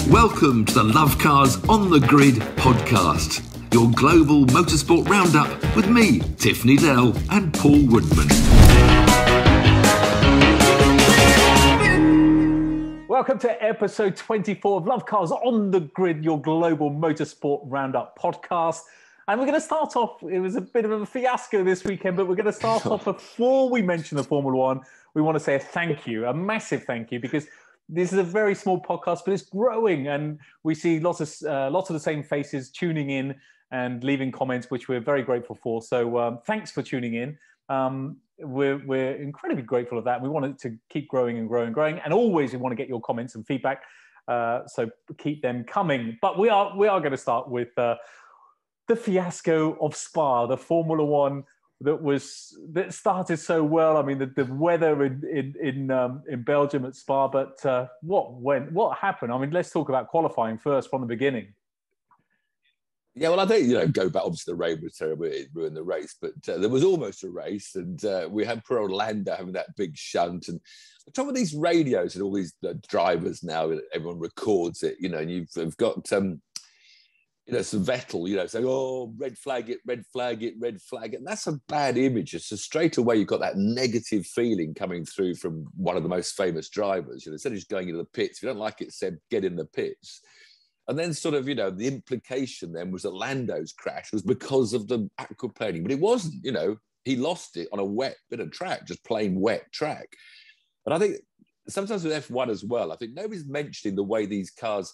Welcome to the Lovecars On the Grid podcast, your global motorsport roundup with me, Tiff, Needell and Paul Woodman. Welcome to episode 24 of Lovecars On the Grid, your global motorsport roundup podcast. And we're going to start off, it was a bit of a fiasco this weekend, but we're going to start off before we mention the Formula One. We want to say a thank you, a massive thank you, because this is a very small podcast, but it's growing, and we see lots of the same faces tuning in and leaving comments, which we're very grateful for. So thanks for tuning in. We're incredibly grateful of that. We want it to keep growing and growing and growing, and always we want to get your comments and feedback. So keep them coming. But we are going to start with the fiasco of Spa, the Formula One that started so well. I mean, the weather in Belgium at Spa, but what happened? I mean, let's talk about qualifying first from the beginning. Yeah, well, I think, go back, obviously the rain was terrible, it ruined the race, but there was almost a race, and we had poor old Lando having that big shunt, and the top of these radios and all these drivers now, everyone records it, and you've got some Vettel, saying, oh, red flag it, red flag it, red flag it. And that's a bad image. So straight away, you've got that negative feeling coming through from one of the most famous drivers. Instead of just going into the pits, if you don't like it, Seb, get in the pits. And then sort of, the implication then was that Lando's crash was because of the aquaplaning. But it wasn't, he lost it on a wet bit of track, just plain wet track. And I think sometimes with F1 as well, I think nobody's mentioning the way these cars,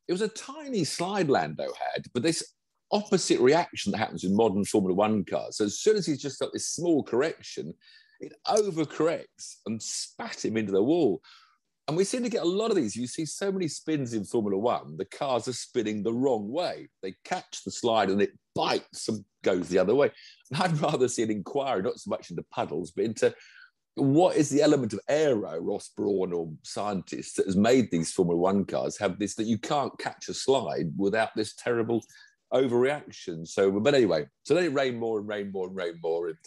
it was a tiny slide Lando had, but this opposite reaction that happens in modern Formula One cars. So as soon as he's just got this small correction, it overcorrects and spat him into the wall. And we seem to get a lot of these. You see so many spins in Formula One, the cars are spinning the wrong way. They catch the slide and it bites and goes the other way. And I'd rather see an inquiry, not so much into puddles, but into what is the element of aero, Ross Brawn or scientists that has made these Formula One cars have this, that you can't catch a slide without this terrible overreaction. So, but anyway, so then it rained more and rained more and rained more. And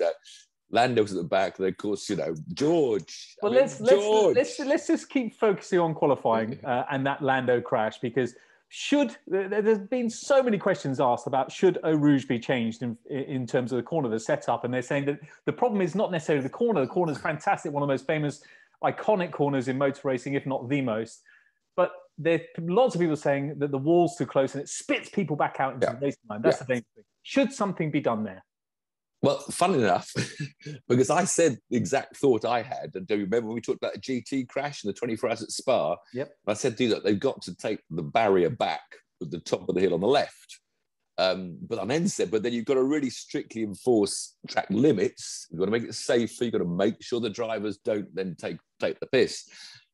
Lando was at the back, and of course, George. Well, let's just keep focusing on qualifying and that Lando crash, because there's been so many questions asked about should Eau Rouge be changed in terms of the corner, the setup, and they're saying that the problem is not necessarily the corner. The corner is fantastic, one of the most famous, iconic corners in motor racing, if not the most. But there's lots of people saying that the wall's too close and it spits people back out into the racing line. That's the dangerous thing. Should something be done there? Well, fun enough, because I said the exact thought I had. And do you remember when we talked about the GT crash in the 24 hours at Spa? Yep. I said to you that they've got to take the barrier back at the top of the hill on the left. But I then said, but then you've got to really strictly enforce track limits. You've got to make it safer. You've got to make sure the drivers don't then take the piss.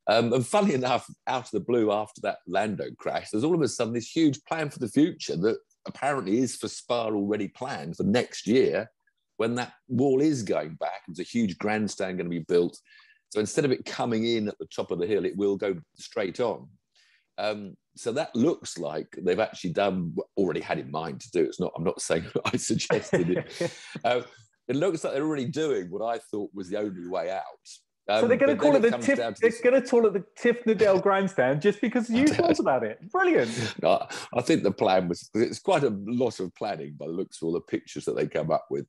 And funnily enough, out of the blue after that Lando crash, there's all of a sudden this huge plan for the future that apparently is for Spa already planned for next year, when that wall is going back. There's a huge grandstand going to be built. So instead of it coming in at the top of the hill, it will go straight on. So that looks like they've actually already had in mind to do. It's not, I'm not saying I suggested it. It looks like they're already doing what I thought was the only way out. So they're going to call it the Tiff. They're going to call it the Tiff Needell grandstand just because you thought about it. Brilliant. No, I think the plan was, it's quite a lot of planning by the looks of all the pictures that they come up with.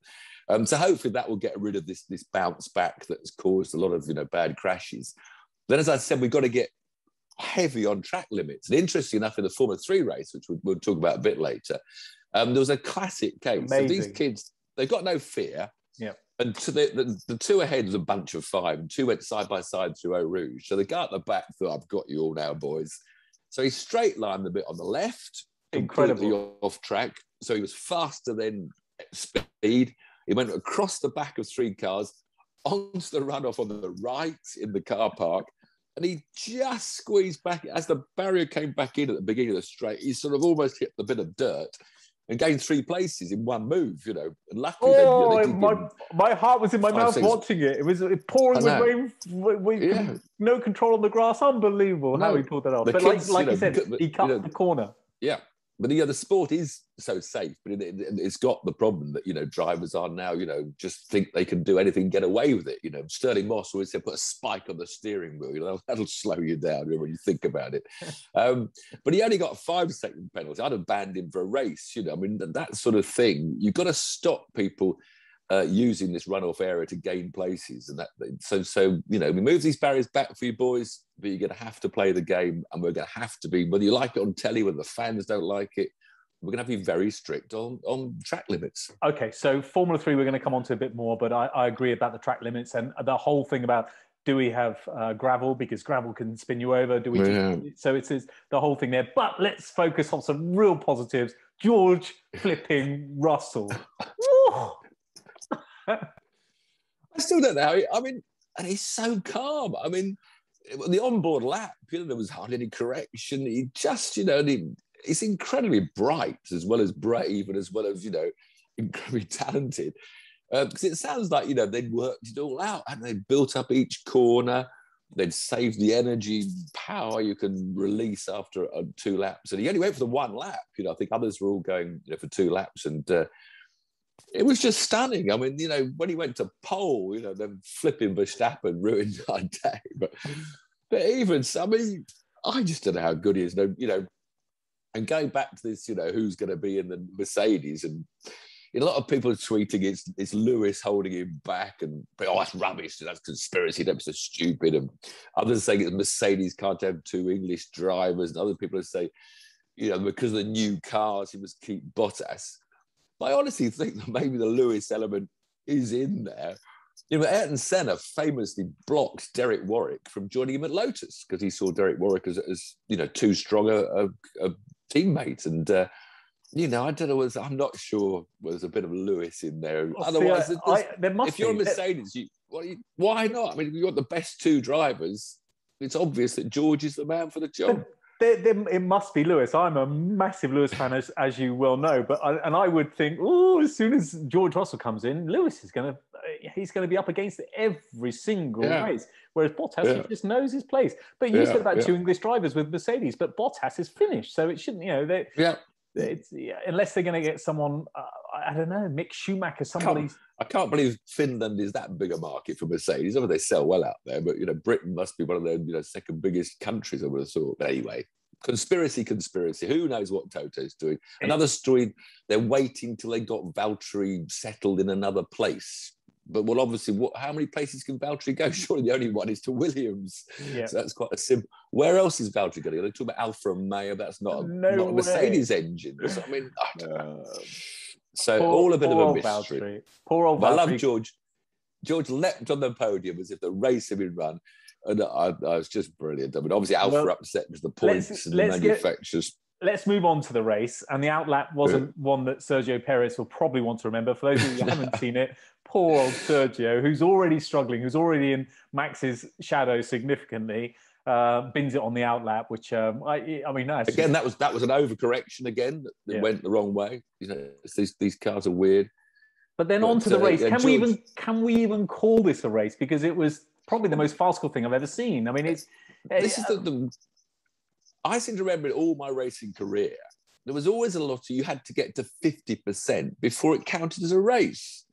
So hopefully that will get rid of this bounce back that's caused a lot of bad crashes. Then, as I said, we've got to get heavy on track limits. And interesting enough, in the Formula 3 race, which we'll talk about a bit later, there was a classic case. So these kids, they've got no fear. Yeah. And so the two ahead was a bunch of five, and two went side by side through Eau Rouge. So the guy at the back thought, I've got you all now, boys. So he straight lined the bit on the left, completely off track. So he was faster than speed. He went across the back of three cars onto the runoff on the right in the car park. And he just squeezed back. As the barrier came back in at the beginning of the straight, he sort of almost hit the bit of dirt and gained 3 places in one move, And luckily, my heart was in my mouth watching it. It was pouring with rain, no control on the grass. Unbelievable how he pulled that off. But kids, like you said, he cut the corner. Yeah. But the sport is so safe, but it's got the problem that drivers are now just think they can do anything, get away with it. Sterling Moss always said put a spike on the steering wheel. That'll slow you down when you think about it. But he only got a 5-second penalty. I'd have banned him for a race. I mean, that sort of thing. You've got to stop people using this runoff area to gain places, and we move these barriers back for you boys, but you're going to have to play the game, and we're going to have to be, whether you like it on telly, whether the fans don't like it, we're going to have to be very strict on track limits. Okay, so Formula 3 we're going to come on to a bit more, but I agree about the track limits and the whole thing about, do we have gravel, because gravel can spin you over? Do we? So it's the whole thing there. But let's focus on some real positives. George flipping Russell. I still don't know. I mean, and he's so calm. I mean, the onboard lap, there was hardly any correction. He just, he's incredibly bright, as well as brave, and as well as, incredibly talented. Because it sounds like, they'd worked it all out, and they'd built up each corner. They'd saved the energy, power you can release after 2 laps. And he only went for the 1 lap. I think others were all going for 2 laps. And it was just stunning. I mean, when he went to pole, then flipping Verstappen ruined our day. But even, I mean, I just don't know how good he is. And going back to this, who's going to be in the Mercedes, and a lot of people are tweeting it's Lewis holding him back, and that's rubbish, that's conspiracy, that's so stupid. And others saying it's Mercedes can't have 2 English drivers, and other people are saying, because of the new cars, he must keep Bottas. I honestly think that maybe the Lewis element is in there. Ayrton Senna famously blocked Derek Warwick from joining him at Lotus because he saw Derek Warwick as too strong a teammate. And, I don't know, I'm not sure there's a bit of Lewis in there. Otherwise, if you're a Mercedes, why not? I mean, if you want the best 2 drivers, it's obvious that George is the man for the job. It must be Lewis. I'm a massive Lewis fan, as you well know. But I would think, as soon as George Russell comes in, Lewis is going to be up against every single race. Whereas Bottas he just knows his place. But you said about 2 English drivers with Mercedes, but Bottas is finished, so it shouldn't. Unless they're going to get someone, I don't know, Mick Schumacher, somebody. I can't believe Finland is that big a market for Mercedes. I mean, they sell well out there, but Britain must be one of their second biggest countries, I would have thought. But anyway, conspiracy. Who knows what Toto's doing? Another story, they're waiting till they got Valtteri settled in another place. But obviously, how many places can Valtteri go? Surely the only one is to Williams. Yeah. So that's quite a simple. Where else is Valtteri going to go? They talk about Alfa Romeo. That's not a Mercedes engine. So, I mean, I don't know. So all a bit of a mystery. Valtteri. Poor old Valtteri. I love George. George leapt on the podium as if the race had been run. And I was just brilliant. I mean, obviously, Alfa upset with the points and the manufacturers. Let's move on to the race. And the outlap wasn't one that Sergio Perez will probably want to remember. For those of you who haven't seen it, poor old Sergio, who's already struggling, who's already in Max's shadow significantly, bins it on the outlap, which I mean, no, again, that was an overcorrection again. That went the wrong way. These cars are weird. But then on to the race. Can we even call this a race? Because it was probably the most farcical thing I've ever seen. I mean, this is the I seem to remember in all my racing career, there was always a lot of, you had to get to 50% before it counted as a race.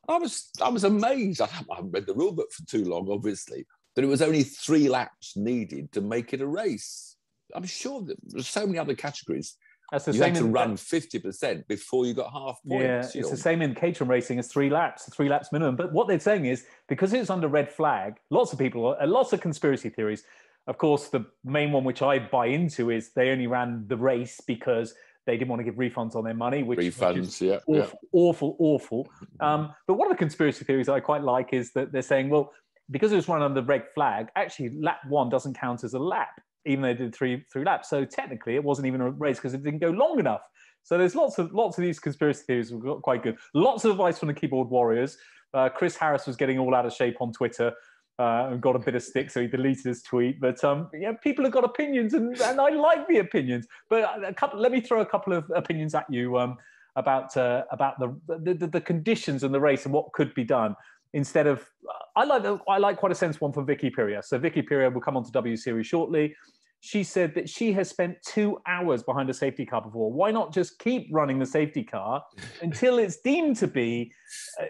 I was amazed. I haven't read the rule book for too long, obviously, that it was only 3 laps needed to make it a race. I'm sure that there's so many other categories. That's the you same had to run 50% before you got half points. Yeah, it's the same in catering racing as 3 laps minimum. But what they're saying is, because it's under red flag, lots of conspiracy theories. Of course, the main one which I buy into is they only ran the race because they didn't want to give refunds on their money, which is awful. But one of the conspiracy theories that I quite like is that they're saying, well, because it was run under the red flag, actually lap 1 doesn't count as a lap, even though they did three laps. So technically, it wasn't even a race because it didn't go long enough. So there's lots of these conspiracy theories we've got quite good. Lots of advice from the keyboard warriors. Chris Harris was getting all out of shape on Twitter. And got a bit of stick, so he deleted his tweet. But people have got opinions, and I like the opinions. But let me throw a couple of opinions at you about the conditions and the race and what could be done instead of. I like quite a sense one from Vicky Piria. So Vicky Piria will come on to W Series shortly. she said that she has spent 2 hours behind a safety car before. Why not just keep running the safety car until it's deemed to be?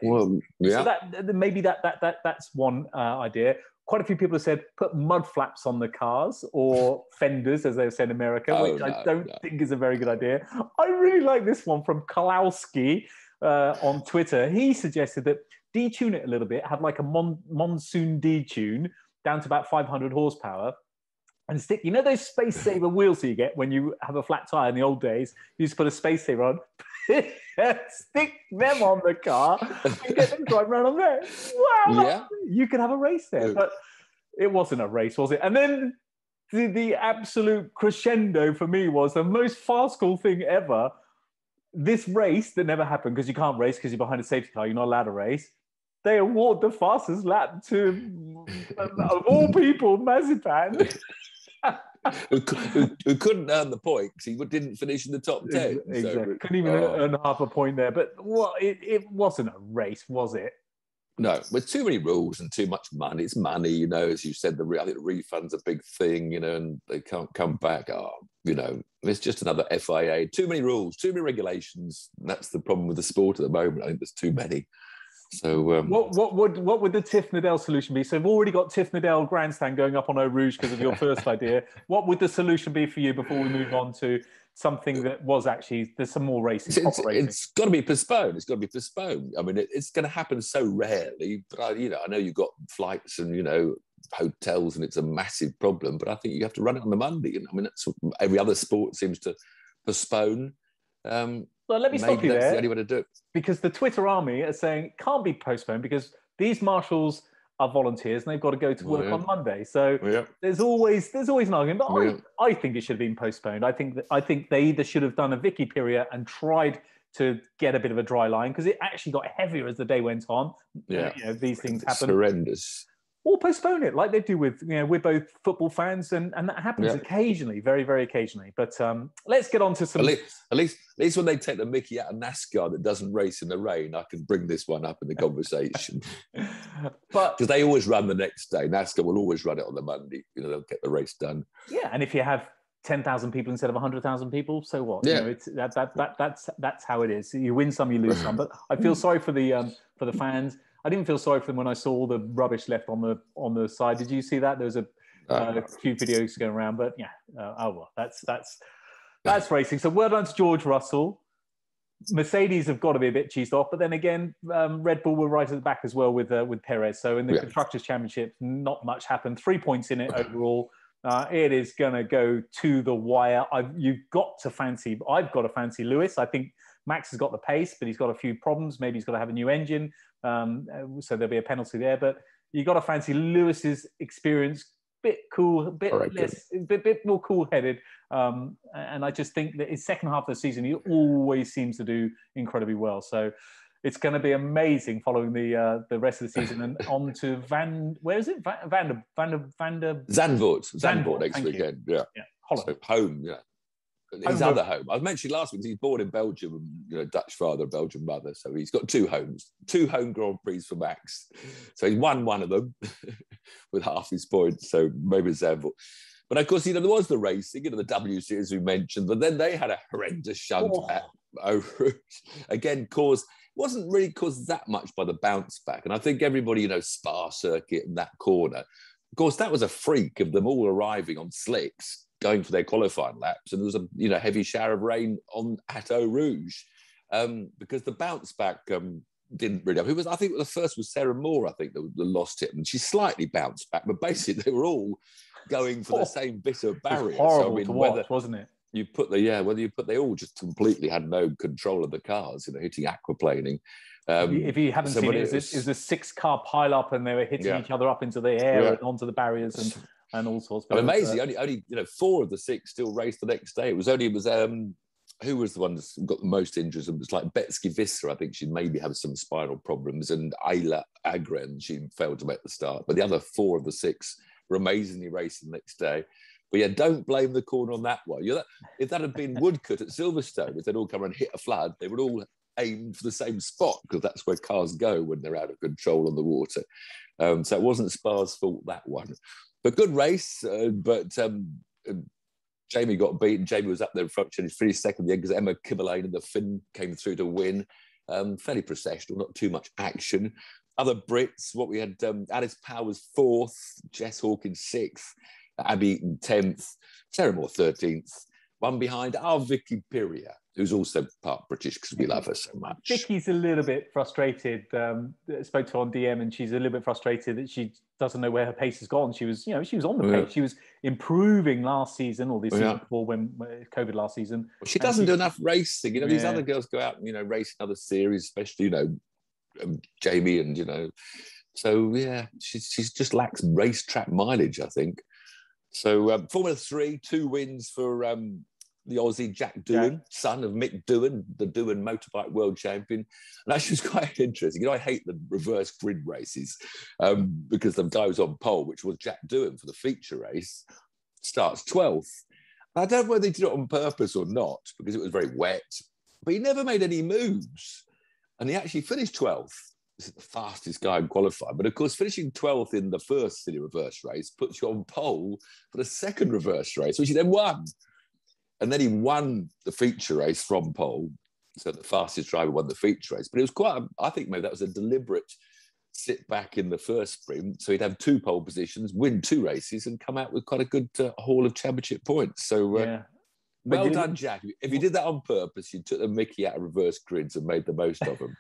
Well, yeah. So that maybe that's one idea. Quite a few people have said put mud flaps on the cars or fenders, as they say in America, which I don't think is a very good idea. I really like this one from Kalowski on Twitter. He suggested that detune it a little bit, have like a monsoon detune down to about 500 horsepower, and stick, you know, those space saver wheels that you get when you have a flat tire in the old days. You used to put a space saver on. Stick them on the car and get them driving around on there. Wow, Yeah. You could have a race there, but it wasn't a race, was it? And then the absolute crescendo for me was the most farcical thing ever. This race that never happened because you can't race because you're behind a safety car. You're not allowed to race. They award the fastest lap to, of all people, Mazepan. who couldn't earn the point because he didn't finish in the top 10. Exactly. So, Couldn't even earn half a point there. But it wasn't a race, was it? No, with too many rules and too much money. It's money, you know, as you said, I think the refund's a big thing, you know, and they can't come back. You know, it's just another FIA. Too many rules, too many regulations. That's the problem with the sport at the moment. I think there's too many. So what would the Tiff Needell solution be? So we've already got Tiff Needell grandstand going up on Eau Rouge because of your first idea. What would the solution be for you before we move on to something that was actually, there's some more racing? It's got to be postponed. It's got to be postponed. I mean, it's going to happen so rarely. But I know you've got flights and, you know, hotels, and it's a massive problem. But I think you have to run it on the Monday. And I mean, that's every other sport seems to postpone. Well, let me stop you there. That's the only way to do it. Because the Twitter army are saying it can't be postponed because these marshals are volunteers and they've got to go to work on Monday. So there's always an argument. But I think it should have been postponed. I think they either should have done a Vicky Piria and tried to get a bit of a dry line because it actually got heavier as the day went on. Yeah, you know, these things happen. Horrendous. Or postpone it like they do with, you know, we're both football fans and that happens occasionally, very, very occasionally. But let's get on to some... At least when they take the mickey out of NASCAR that doesn't race in the rain, I can bring this one up in the conversation. But because they always run the next day. NASCAR will always run it on the Monday. You know, they'll get the race done. Yeah, and if you have 10,000 people instead of 100,000 people, so what? Yeah. You know, it's that's how it is. You win some, you lose some. But I feel sorry for the fans. I didn't feel sorry for them when I saw all the rubbish left on the side. Did you see that? There was a few videos going around, but yeah. That's racing. So well done to George Russell. Mercedes have got to be a bit cheesed off, but then again, Red Bull were right at the back as well with Perez. So in the Constructors' Championship, not much happened. 3 points in it overall. It is going to go to the wire. I've got to fancy Lewis. I think Max has got the pace, but he's got a few problems. Maybe he's got to have a new engine. So there'll be a penalty there. But you got to fancy Lewis's experience, bit cool, bit more cool-headed. And I just think that his second half of the season, he always seems to do incredibly well. So it's going to be amazing following the rest of the season and on to Zandvoort next weekend. Yeah. Holland. So home, his other home. I mentioned last week he's born in Belgium, and, you know, Dutch father, Belgian mother, so he's got two homes, 2 home Grand Prix for Max. So he's won one of them with half his points. So maybe Zandvoort. But of course, you know, there was the racing, you know, the W Series we mentioned, but then they had a horrendous shunt at Eau Rouge. Again, wasn't really caused that much by the bounce back. And I think everybody, you know, Spa circuit in that corner. Of course, that was a freak of them all arriving on slicks, going for their qualifying laps, and there was a heavy shower of rain at Eau Rouge because the bounce back didn't really. I think the first was Sarah Moore. I think that lost it, and she slightly bounced back, but basically they were all going for the same bit of barrier. It was horrible to watch, wasn't it? They all just completely had no control of the cars, you know, hitting aquaplaning. If you haven't seen it, it was a 6-car pile-up, and they were hitting each other up into the air and onto the barriers and all sorts. But amazing. Only 4 of the 6 still raced the next day. It was who was the one that got the most injuries? It was like Betsky Visser. I think she'd maybe have some spinal problems, and Ayla Agren, she failed to make the start. But the other 4 of the 6 were amazingly racing the next day. But yeah, don't blame the corner on that one. If that had been Woodcut at Silverstone, if they'd all come and hit a flood, they would all aim for the same spot, because that's where cars go when they're out of control on the water. So it wasn't Spa's fault, that one. But good race. But Jamie got beaten. Jamie was up there in front. She finished second because Emma Kimmelaine and the Finn came through to win. Fairly processional, not too much action. Other Brits, what we had, Alice Powers 4th, Jess Hawkins 6th, Abby Eaton 10th, Sarah Moore 13th. One behind our Vicky Piria, who's also part British because we love her so much. Vicky's a little bit frustrated. Spoke to her on DM, and she's a little bit frustrated that she doesn't know where her pace has gone. She was on the pace. She was improving last season, or this season before when COVID last season. Well, she doesn't do enough racing. These other girls go out and race in other series, especially Jamie and So she just lacks racetrack mileage, I think. So Formula 3, 2 wins for the Aussie Jack Doohan, son of Mick Doohan, the Doohan motorbike world champion. And actually, it's quite interesting. I hate the reverse grid races because the guy was on pole, which was Jack Doohan for the feature race, starts 12th. I don't know whether he did it on purpose or not because it was very wet, but he never made any moves. And he actually finished 12th. This is the fastest guy in qualifying. But of course, finishing 12th in the first silly reverse race puts you on pole for the second reverse race, which he then won. And then he won the feature race from pole. So the fastest driver won the feature race. But it was I think maybe that was a deliberate sit back in the first sprint. So he'd have 2 pole positions, win 2 races, and come out with quite a good haul of championship points. So well done, Jack. If you did that on purpose, you took the mickey out of reverse grids and made the most of them.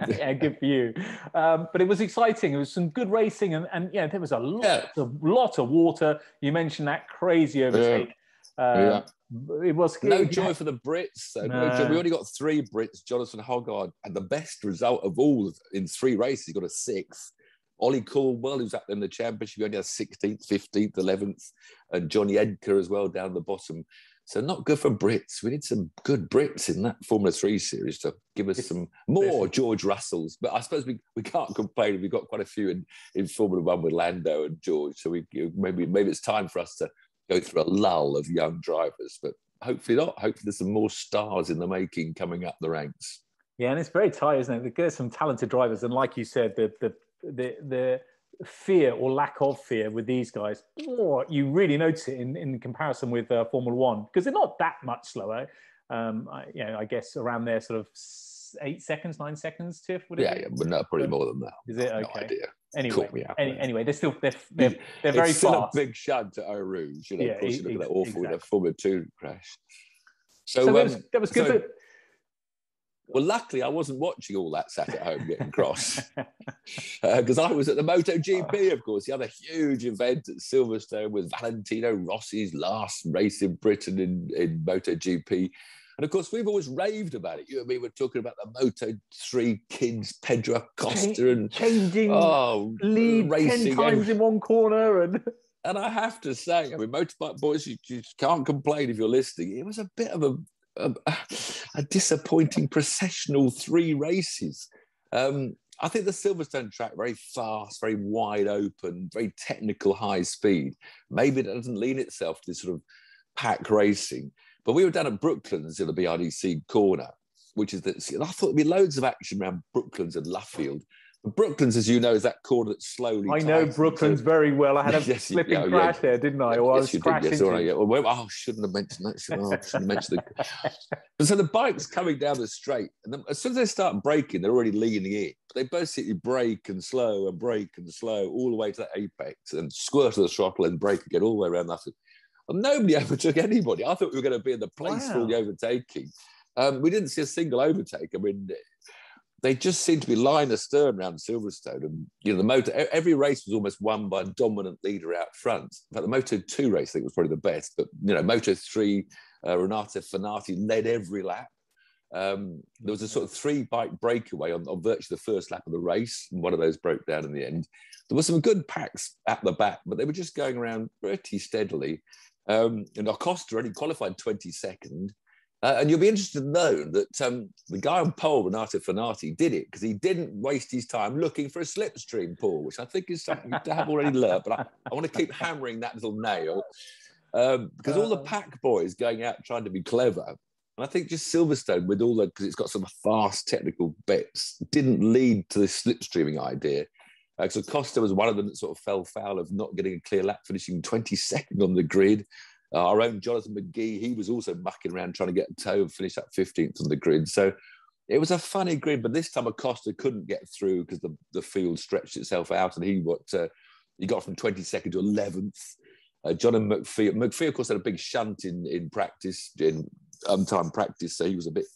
Yeah, good for you. But it was exciting. It was some good racing, and there was a lot of water. You mentioned that crazy overtake. It was no joy for the Brits. No joy. We only got 3 Brits. Jonathan Hoggard had the best result of all in 3 races. He got a 6th. Ollie Caldwell, who's up in the championship, he only had 16th, 15th, 11th, and Johnny Edgar as well down the bottom. So not good for Brits. We need some good Brits in that Formula 3 series to give us some more George Russells. But I suppose we can't complain. We've got quite a few in Formula 1 with Lando and George. So maybe it's time for us to go through a lull of young drivers. But hopefully not. Hopefully there's some more stars in the making coming up the ranks. Yeah, and it's very tight, isn't it? There's some talented drivers. And like you said, the fear or lack of fear with these guys, you really notice it in comparison with Formula 1 because they're not that much slower. I guess around there sort of 8 seconds, 9 seconds, Tiff. Would it be? But no, probably more than that. Is it okay? No idea. Anyway, they're still they're very it's still fast. A big shout to Eau Rouge. Of course, you look at that awful Formula 2 crash. So that was good. Well, luckily, I wasn't watching all that sat at home getting cross because I was at the MotoGP, of course, the other huge event at Silverstone with Valentino Rossi's last race in Britain in MotoGP. And of course, we've always raved about it. You and me were talking about the Moto3 kids, Pedro Acosta, and changing lead racing 10 times in one corner. And I have to say, Motorbike Boys, you can't complain if you're listening. It was a bit of a disappointing processional 3 races. I think the Silverstone track, very fast, very wide open, very technical, high speed. Maybe it doesn't lean itself to this sort of pack racing. But we were down at Brooklands in the BRDC corner, which is that I thought there'd be loads of action around Brooklands and Luffield. But Brooklands, as you know, is that corner that slowly. I know Brooklands very well. I had a slipping crash there, didn't I? Or I was crashing. I shouldn't have mentioned that. I shouldn't have mentioned But so the bike's coming down the straight, and then as soon as they start braking, they're already leaning in. But they basically brake and slow all the way to that apex, and squirt to the throttle and brake again all the way around that. And nobody overtook anybody. I thought we were going to be in the place for the overtaking. We didn't see a single overtake. They just seemed to be lying astern around Silverstone. And, every race was almost won by a dominant leader out front. In fact, the Moto2 race, I think, was probably the best. But, Moto3, Renato Fanati led every lap. There was a sort of 3-bike breakaway on virtually the first lap of the race. And one of those broke down in the end. There were some good packs at the back, but they were just going around pretty steadily. And Acosta only qualified 22nd. And you'll be interested to know that the guy on pole, Renato Fanati, did it because he didn't waste his time looking for a slipstream, Paul, which I think is something you have already learned. But I want to keep hammering that little nail because all the pack boys going out trying to be clever. And I think just Silverstone, with all because it's got some fast technical bits, didn't lead to this slipstreaming idea. So Costa was one of them that sort of fell foul of not getting a clear lap, finishing 22nd on the grid. Our own Jonathan McGee, he was also mucking around trying to get a toe and finish up 15th on the grid. So it was a funny grid, but this time Acosta couldn't get through because the field stretched itself out, and he got from 22nd to 11th. John and McPhee, of course, had a big shunt in practice, in untimed practice, so he was a bit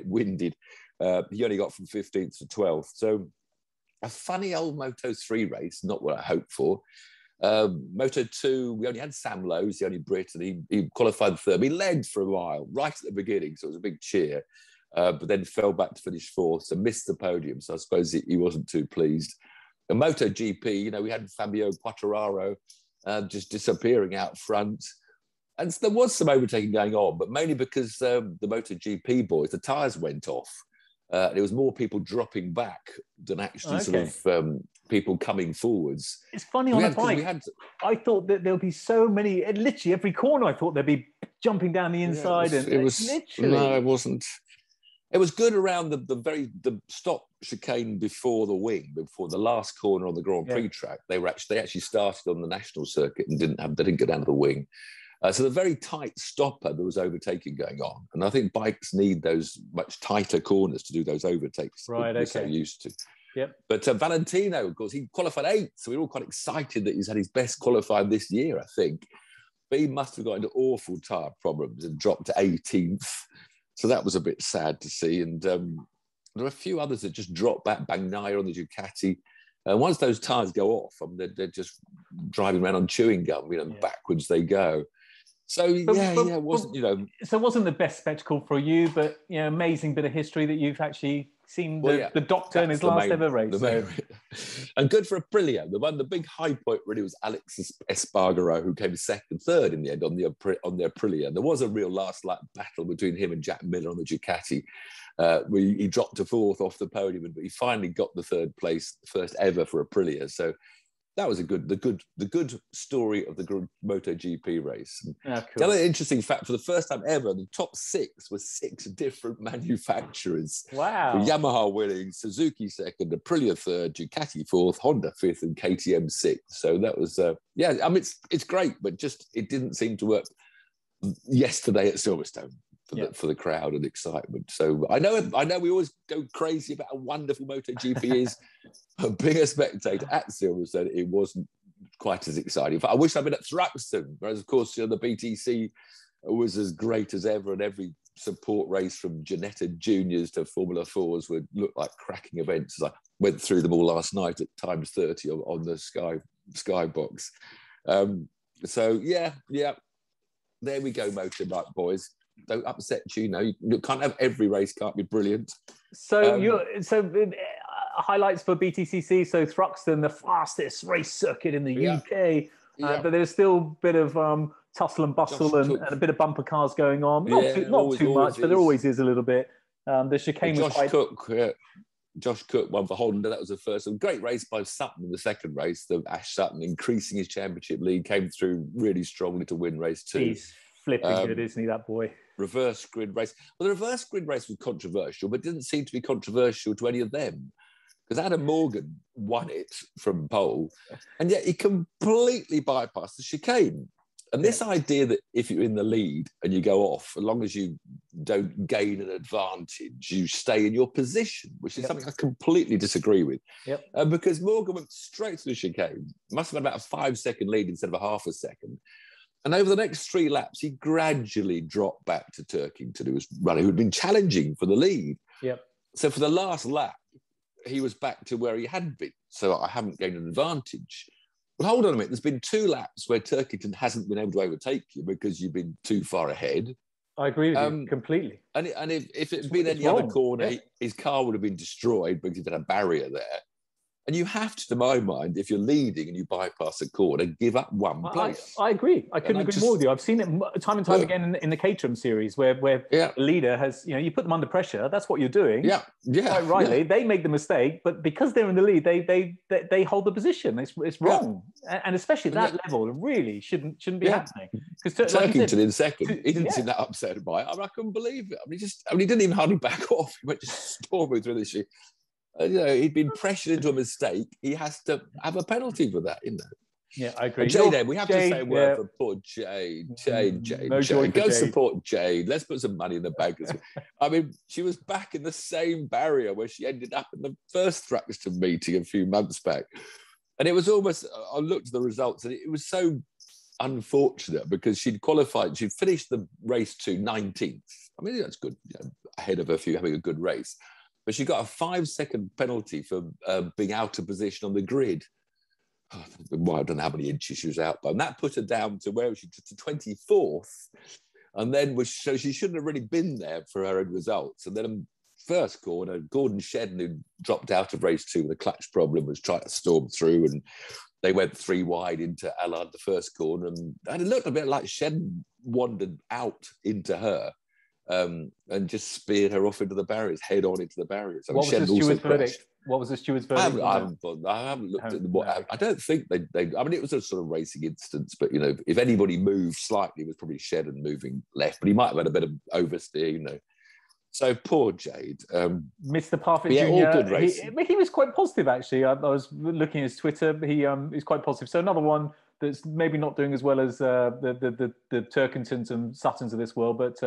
winded. He only got from 15th to 12th. So a funny old Moto3 race, not what I hoped for. Moto2, we only had Sam Lowe's, the only Brit, and he qualified third. He led for a while, right at the beginning, so it was a big cheer, but then fell back to finish fourth, so missed the podium, so I suppose he wasn't too pleased. And MotoGP, we had Fabio Quartararo just disappearing out front. And there was some overtaking going on, but mainly because the MotoGP boys, the tyres went off. There was more people dropping back than actually sort of people coming forwards. It's funny on a bike. I thought that there'll be so many, literally every corner, I thought they'd be jumping down the inside. It was literally. No, it wasn't. It was good around the stop chicane before the wing, before the last corner on the Grand Prix track. They actually started on the national circuit and they didn't go down to the wing. So the very tight stopper, there was overtaking going on. And I think bikes need those much tighter corners to do those overtakes that we're so used to. Yep. But Valentino, of course, he qualified 8th. So we were all quite excited that he's had his best qualified this year, I think. But he must have got into awful tyre problems and dropped to 18th. So that was a bit sad to see. And there are a few others that just dropped back. Bagnaia on the Ducati. Once those tyres go off, they're just driving around on chewing gum, backwards they go. So it wasn't, So it wasn't the best spectacle for you, but amazing bit of history that you've actually seen the Doctor in his last ever race. And good for Aprilia. The big high point really was Alex Espargaro, who came third in the end on the Aprilia. And there was a real last lap battle between him and Jack Miller on the Ducati. He dropped to 4th off the podium, but he finally got the 3rd place, first ever for Aprilia. So that was the good story of the MotoGP race. Cool. The other interesting fact, for the first time ever, the top 6 were 6 different manufacturers. Wow. So Yamaha winning, Suzuki 2nd, Aprilia 3rd, Ducati 4th, Honda 5th, and KTM 6th. So that was, it's great, but just it didn't seem to work yesterday at Silverstone for the crowd and excitement. So I know we always go crazy about how wonderful MotoGP is, but being a spectator at Silverstone, it wasn't quite as exciting. In fact, I wish I'd been at Thruxton, whereas of course the BTC was as great as ever, and every support race from Ginetta Juniors to Formula 4s would look like cracking events, as I went through them all last night at times 30 on the Skybox. There we go, motorbike boys. Don't upset you. You can't have every race can't be brilliant. So highlights for BTCC. So Thruxton, the fastest race circuit in the UK, but there's still a bit of tussle and bustle and a bit of bumper cars going on. Not too much, but there always is a little bit. The chicane was quite... Josh Cook won for Honda. That was the first. A great race by Sutton in the second race. The Ash Sutton increasing his championship lead, came through really strongly to win race 2. He's flipping good, isn't he, that boy? Reverse grid race. Well, the reverse grid race was controversial, but didn't seem to be controversial to any of them, because Adam Morgan won it from pole, and yet he completely bypassed the chicane. And this idea that if you're in the lead and you go off, as long as you don't gain an advantage, you stay in your position, which is something I completely disagree with. Because Morgan went straight to the chicane, must have had about a 5-second lead instead of a half a second. And over the next 3 laps, he gradually dropped back to Turkington, who was running, who had been challenging for the lead. So for the last lap, he was back to where he had been. So I haven't gained an advantage. Well, hold on a minute. There's been 2 laps where Turkington hasn't been able to overtake you because you've been too far ahead. I agree with you completely. And if it had been any other corner, his car would have been destroyed because he'd had a barrier there. And you have to my mind, if you're leading and you bypass a corner, give up one place. I agree. I couldn't agree more with you. I've seen it time and time again in the Caterham series where the leader has, you put them under pressure. That's what you're doing. Quite rightly. They make the mistake, but because they're in the lead, they hold the position. It's wrong. And especially at that level, it really shouldn't be happening. Because Turkington in second, he didn't seem that upset by it. I couldn't believe it. He didn't even hardly back off. He went just storming through this shit. He'd been pressured into a mistake. He has to have a penalty for that, Yeah, I agree. And Jade, we have to say a word yeah. for poor Jade. Jade. No joy for Go Jade. support Jade. Let's put some money in the bank. I mean, she was back in the same barrier where she ended up in the first Thruxton meeting a few months back. And it was almost, I looked at the results and it was so unfortunate because she'd qualified, she'd finished the race to 19th. I mean, that's good, ahead of a few having a good race. But she got a 5-second penalty for being out of position on the grid. Oh, well, I don't know how many inches she was out by. And that put her down to where was she, to 24th. And then so she shouldn't have really been there for her own results. And then first corner, Gordon Shedden, who dropped out of race 2 with a clutch problem, was trying to storm through, and they went 3 wide into Allard the first corner. And it looked a bit like Shedden wandered out into her and just speared her off into the barriers, head on into the barriers. What was the steward's verdict? What was the steward's verdict? I haven't looked at what. I don't think they. I mean, it was a sort of racing instance, but if anybody moved slightly, it was probably Shedden moving left, but he might have had a bit of oversteer, So poor Jade. Mr. Parfit yeah, Jr. all good racing. He was quite positive, actually. I was looking at his Twitter. He's quite positive. So another one that's maybe not doing as well as the Turkingtons and Suttons of this world, but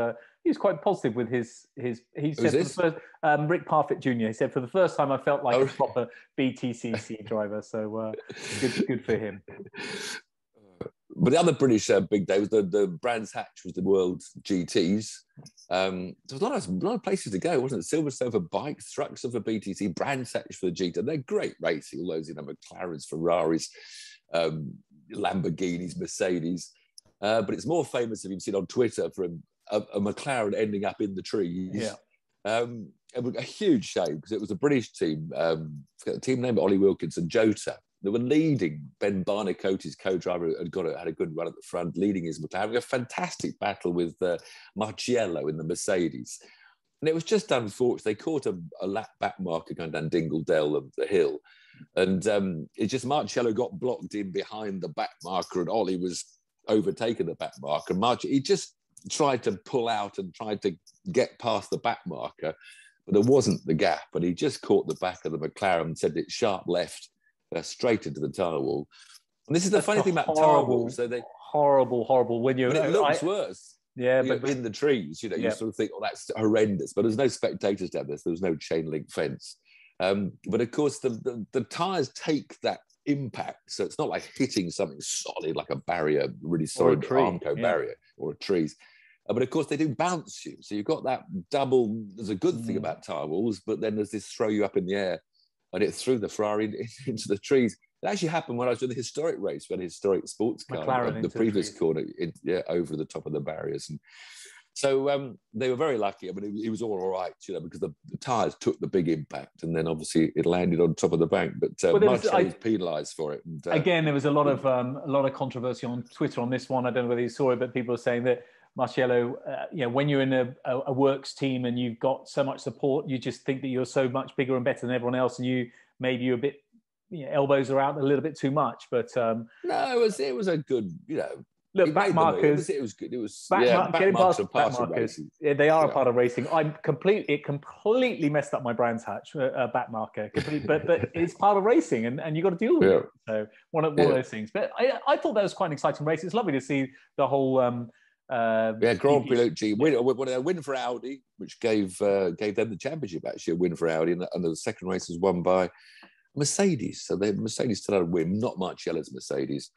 he was quite positive with his. He said for the first, Rick Parfit Jr. He said, for the first time, I felt like a proper BTCC driver. So good for him. But the other British big day was the Brands Hatch was the World GTs. There was a lot of places to go, wasn't it? Silverstone for bikes, Thruxton for BTC, Brands Hatch for the GT. They're great racing, all those McLarens, Ferraris, Lamborghinis, Mercedes. But it's more famous, if you've seen on Twitter, for a McLaren ending up in the trees. Yeah. A huge shame because it was a British team. The team name, Ollie Wilkinson, Jota. They were leading. Ben Barnicoti's co-driver had a good run at the front, leading his McLaren, having a fantastic battle with Marciello in the Mercedes. And it was just unfortunate. They caught a lap back marker going down Dingle Dell, the hill. And it just, Marciello got blocked in behind the back marker and Ollie was overtaking the back marker. He just tried to pull out and tried to get past the back marker, but there wasn't the gap. And he just caught the back of the McLaren and sent it sharp left, straight into the tyre wall. And this is the funny thing about tyre walls. So they horrible. When but it looks worse. Yeah, but in the trees, you sort of think, oh, that's horrendous. But there's no spectators down there. So there's no chain link fence. But of course, the tyres take that impact. So it's not like hitting something solid like a barrier, really solid Armco barrier or a trees. But of course, they do bounce you. So you've got that double. There's a good thing about tyre walls, but then there's this throw you up in the air. And it threw the Ferrari into the trees. It actually happened when I was doing the historic race, when a historic sports car, the previous corner, over the top of the barriers. And so they were very lucky. I mean, it was all right, because the tyres took the big impact, and then obviously it landed on top of the bank. But Marcello was penalised for it. And, again, there was a lot of controversy on Twitter on this one. I don't know whether you saw it, but people are saying that Marciello, when you're in a works team and you've got so much support, you just think that you're so much bigger and better than everyone else, and you're a bit, elbows are out a little bit too much. But no, it was a good, look, back markers. It was good. It was getting past back markers. Racing. Yeah, they are a part of racing. It completely messed up my Brands Hatch back marker. But it's part of racing, and you got to deal with it. So one of those things. But I thought that was quite an exciting race. It's lovely to see the whole. Grand Prix G win for Audi, which gave them the championship. Actually, a win for Audi, and the second race was won by Mercedes. So Mercedes still had a win, not Marcello's Mercedes.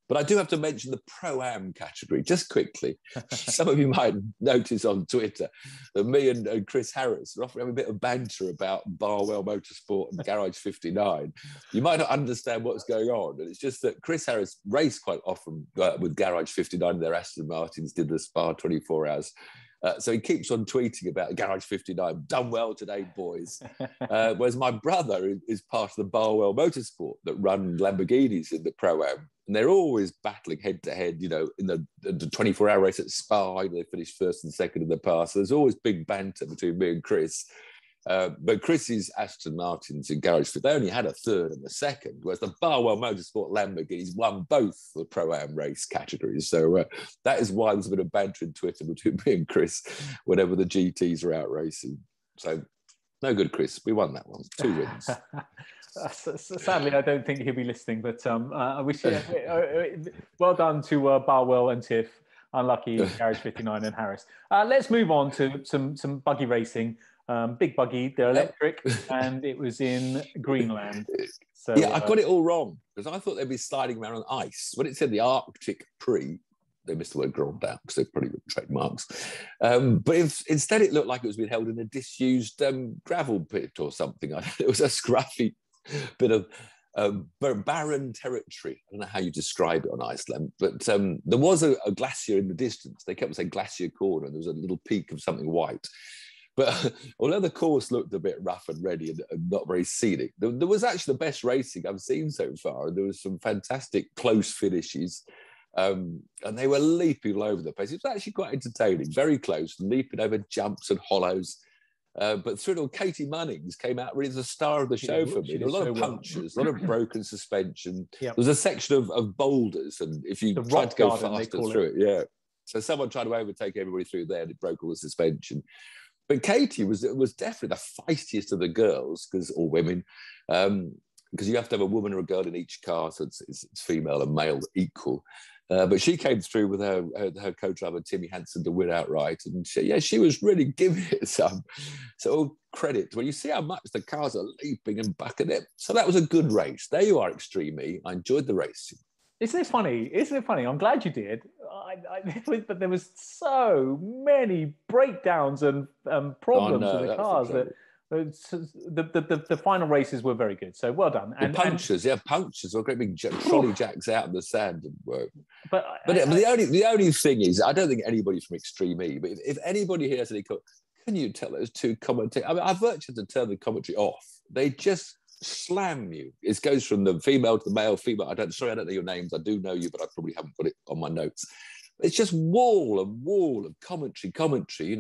But I do have to mention the Pro-Am category, just quickly. Some of you might notice on Twitter that me and Chris Harris are often having a bit of banter about Barwell Motorsport and Garage 59. You might not understand what's going on. And it's just that Chris Harris raced quite often with Garage 59. Their Aston Martins did the Spa 24 hours. So he keeps on tweeting about Garage 59. Done well today, boys. Whereas my brother is part of the Barwell Motorsport that run Lamborghinis in the Pro-Am. And they're always battling head to head, in the 24-hour race at Spa. They finish first and second in the pass. So there's always big banter between me and Chris. But Chris's Aston Martins in Garage 50, they only had a third and a second, whereas the Barwell Motorsport Lamborghinis won both the Pro-Am race categories. So that is why there's a bit of banter in Twitter between me and Chris whenever the GTs are out racing. So no good, Chris. We won that one. 2 wins. Sadly, I don't think he'll be listening, but I wish you well done to Barwell and Tiff. Unlucky Garage 59 and Harris. Let's move on to some buggy racing. Big buggy, they're electric, and it was in Greenland. So yeah, I got it all wrong because I thought they'd be sliding around on ice. When it said the Arctic Prix, they missed the word Grand out because they're pretty good trademarks. But instead, it looked like it was being held in a disused gravel pit or something. It was a scruffy bit of barren territory. I don't know how you describe it on Iceland, but there was a glacier in the distance. They kept saying Glacier Corner, and there was a little peak of something white. But although the course looked a bit rough and ready and not very scenic, there was actually the best racing I've seen so far. And there was some fantastic close finishes. And they were leaping all over the place. It was actually quite entertaining, very close, leaping over jumps and hollows. But through it all, Katie Munnings came out really as the star of the show for me. There were a lot of punctures, a lot of broken suspension. Yep. There was a section of boulders, and if you tried to go faster through it, so someone tried to overtake everybody through there, and it broke all the suspension. But Katie was definitely the feistiest of the girls, or women, because you have to have a woman or a girl in each car, so it's female and male equal. But she came through with her co-driver Timmy Hansen to win outright, and she was really giving it some credit when you see how much the cars are leaping and bucking it. So that was a good race. There you are, Extreme E. I enjoyed the race. Isn't it funny? I'm glad you did. But there was so many breakdowns and problems with the cars that the final races were very good. So well done. And punctures or great big trolley jacks out in the sand and work. But the only thing is, I don't think anybody from Extreme E, but if anybody here has any, can you tell those two commentators? I mean, I've virtually had to turn the commentary off. They just slam you. It goes from the female to the male, female. I don't know your names. I do know you, but I probably haven't put it on my notes. It's just wall of commentary,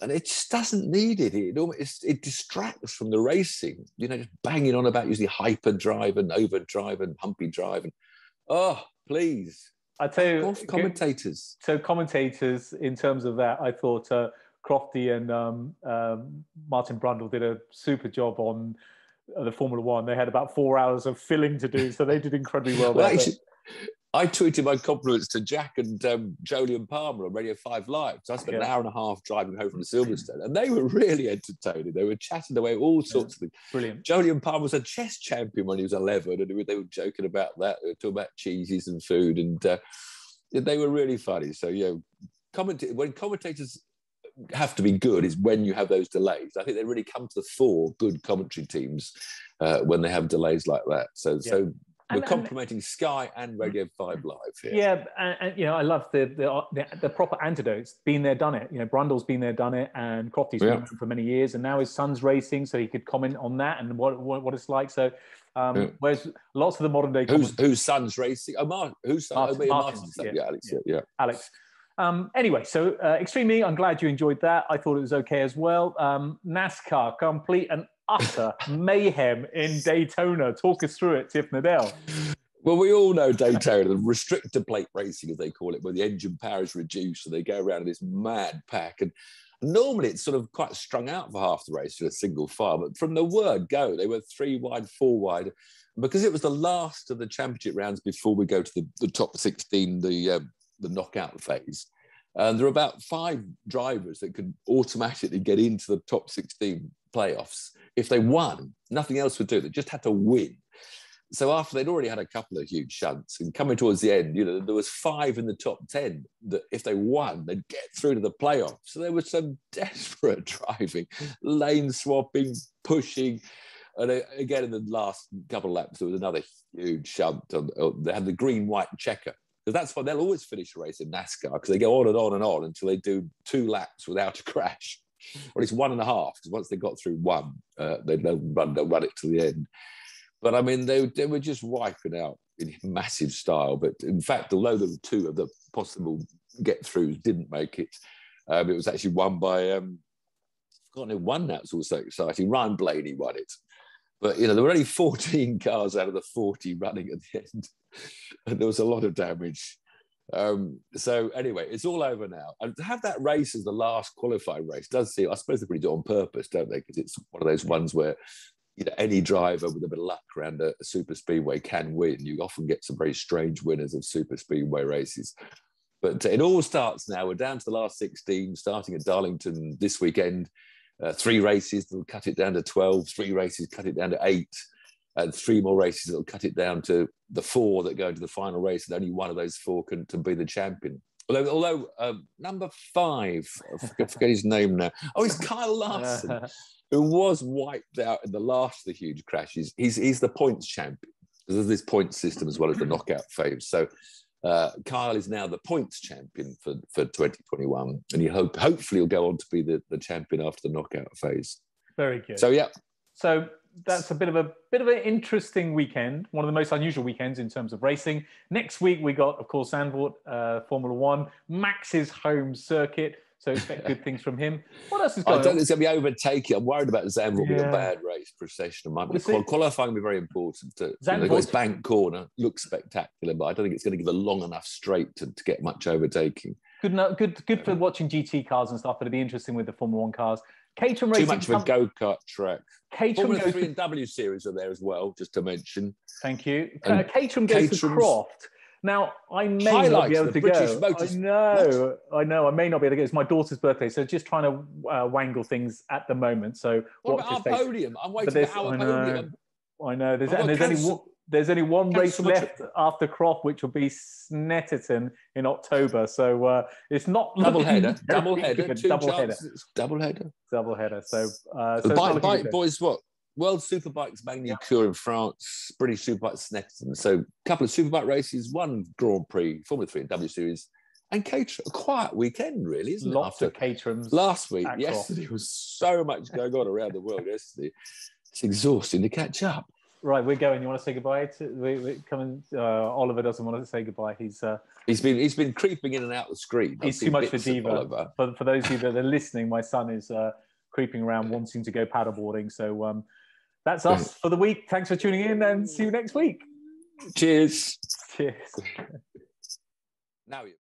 and it just doesn't need it. It distracts from the racing, just banging on about using hyperdrive and overdrive and humpy drive. And, please. I tell you, commentators. So commentators, in terms of that, I thought Crofty and Martin Brundle did a super job on the Formula One. They had about 4 hours of filling to do, so they did incredibly well. Actually, I tweeted my compliments to Jack and Jolyon Palmer on Radio 5 Live. So I spent an hour and a half driving home from Silverstone, and they were really entertaining. They were chatting away all sorts of things. Brilliant. Jolyon Palmer was a chess champion when he was 11, and they were joking about that. They were talking about cheeses and food, and they were really funny. So, when commentators have to be good is when you have those delays. I think they really come to the fore, good commentary teams, when they have delays like that. So we're complimenting Sky and Radio 5 Live here. Yeah, and I love the proper antidotes. Been there, done it. Brundle's been there, done it, and Crofty's been there for many years, and now his son's racing, so he could comment on that and what it's like. So, whereas lots of the modern day whose son's racing? Whose son? Martin's son. Yeah, Alex. Yeah. Alex. Anyway, so Extreme E, I'm glad you enjoyed that. I thought it was okay as well. NASCAR, complete and utter mayhem in Daytona. Talk us through it, Tiff Needell. Well, we all know Daytona, the restrictor plate racing, as they call it, where the engine power is reduced, so they go around in this mad pack. And normally it's sort of quite strung out for half the race in a single file, but from the word go, they were 3 wide, 4 wide. And because it was the last of the championship rounds before we go to the top 16, the knockout phase. And there are about 5 drivers that could automatically get into the top 16 playoffs. If they won, nothing else would do. They just had to win. So after they'd already had a couple of huge shunts, and coming towards the end, there was 5 in the top 10 that if they won, they'd get through to the playoffs. So there was some desperate driving, lane swapping, pushing. And again, in the last couple of laps, there was another huge shunt. They had the green-white checker. Because that's why they'll always finish a race in NASCAR, because they go on and on and on until they do 2 laps without a crash. Or it's 1.5, because once they got through 1, they'll run it to the end. But I mean, they were just wiping out in massive style. But in fact, although there were 2 of the possible get-throughs didn't make it, it was actually won by, I've forgotten who won that. It's also exciting. Ryan Blaney won it. But, there were only 14 cars out of the 40 running at the end. And there was a lot of damage. So anyway, it's all over now. And to have that race as the last qualifying race does seem, I suppose they probably do it on purpose, don't they? Because it's one of those ones where, any driver with a bit of luck around a super speedway can win. You often get some very strange winners of super speedway races. But it all starts now. We're down to the last 16, starting at Darlington this weekend. 3 races that'll cut it down to 12, 3 races cut it down to 8, and 3 more races that'll cut it down to the 4 that go into the final race, and only one of those 4 can to be the champion. Although number 5, I forget his name now. Oh, it's Kyle Larson, who was wiped out in the last of the huge crashes. He's the points champion. There's this point system as well as the knockout phase. So Kyle is now the points champion for 2021, and hopefully he'll go on to be the champion after the knockout phase. Very good. So yeah. So that's a bit of an interesting weekend, one of the most unusual weekends in terms of racing. Next week we got, of course, Zandvoort, Formula One, Max's home circuit. So expect good things from him. What else is going on? I don't think it's going to be overtaken. I'm worried about Zandvoort being a bad race procession. Qualifying will be very important. They've got this bank corner, looks spectacular, but I don't think it's going to give a long enough straight to get much overtaking. Good for watching GT cars and stuff. It'll be interesting with the Formula One cars. Caterham Racing. Too much of a go-kart track. Caterham Formula 3 and W Series are there as well, just to mention. Thank you. Caterham goes to Croft. Now, I may not be able to go. I know. I may not be able to go. It's my daughter's birthday, so just trying to wangle things at the moment. So what about our podium? I'm waiting for our podium. I know. There's only one race left after Croft, which will be Snetterton in October. So it's not double header. So boys, what? World Superbikes Magny-Cours in France, British Superbikes Snetterton. So a couple of Superbike races, 1 Grand Prix, Formula 3 and W Series, and Caterham. A quiet weekend, really, isn't it? Lots of Caterhams. Last week, yesterday was so much going on around the world yesterday. It's exhausting to catch up. Right, we're going. You want to say goodbye? Oliver doesn't want to say goodbye. He's been creeping in and out the screen. He's too much for Diva. For those of you that are listening, my son is creeping around wanting to go paddleboarding. So that's us for the week. Thanks for tuning in, and see you next week. Cheers. Cheers. Now you.